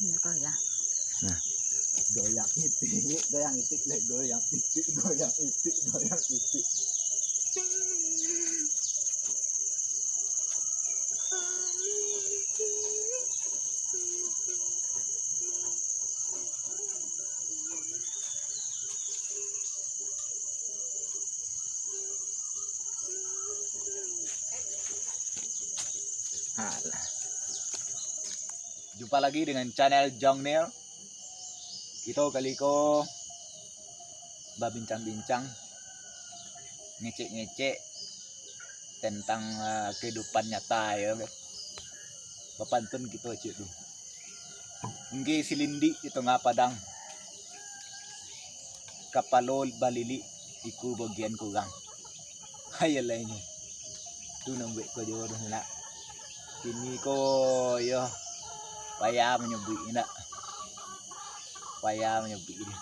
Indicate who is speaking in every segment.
Speaker 1: Ini kok ya.
Speaker 2: Nah, goyang itik, goyang itik, goyang itik, goyang itik, goyang itik. Alah. Jumpa lagi dengan channel Jongnil. Kita kali ko berbincang-bincang, ngecek-ngecek tentang kehidupan nyata ya. Bapantun kita cek tu. Ngge silindi di tengah padang. Kapalo balili iku bagian kurang. Hayalah ini. Tu nambah ko jodoh nak. Kini ko yo payah menyebut nak. Payah menyebut dia.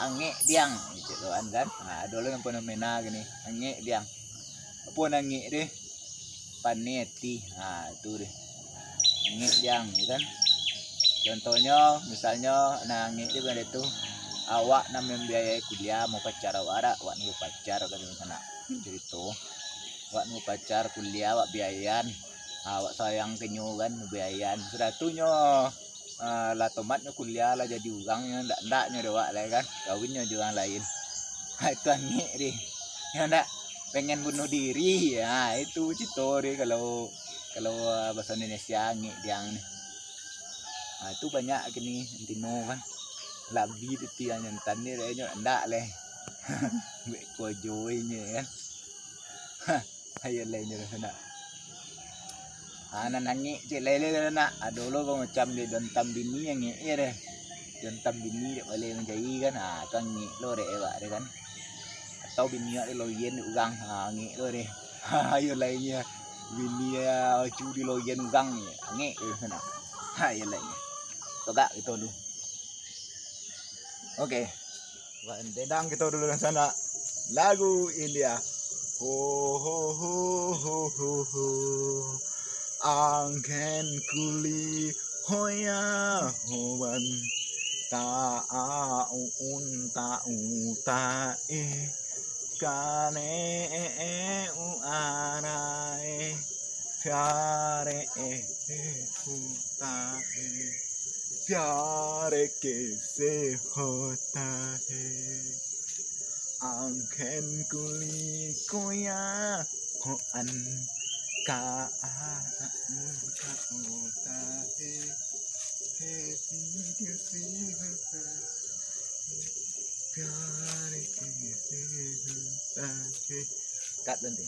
Speaker 2: Angek diang gitu kan. Nah, dulu yang fenomena gini. Angek diang. Apa angek deh? Paneti. Nah, itu deh. Angek diang gitu kan. Contohnya misalnya angek dia pada itu awak nak membiayai kuliah mau pacar awak mau pacar kan anak cerita. Awak mau pacar kuliah awak biayain. Awak sayang kenyo kan biayain. Sudah tuhnya lah tomatnya kuliah lah jadi orang ndaknya doa lah kan kawinnya juga lain. Itu angek deh ya ndak pengen bunuh diri ya itu cito deh kalau bahasa Indonesia angek diang nih. Nah, itu banyak gini intino kan labi itu yang nyentan nih kayaknya ndak leh kojoinya kan ayo lainnya ndak anak nangis cek lele nak dulu kau macam dia dontam bini yang nge deh dontam bini dia boleh menjadi kan kan nge lo deh ewak deh kan atau bini dia loyen ugang nge lo deh ayo lainnya bini ya cu di loyen ugang nge sana ayo lainnya toga itu dulu oke dedang kita dulu di sana lagu India ho ho ho ho ho ho angken kuli hoya hoan ta un ta kane u arae pyare ta pyare ke se hota hai angken kuli koya hoan ka cut nanti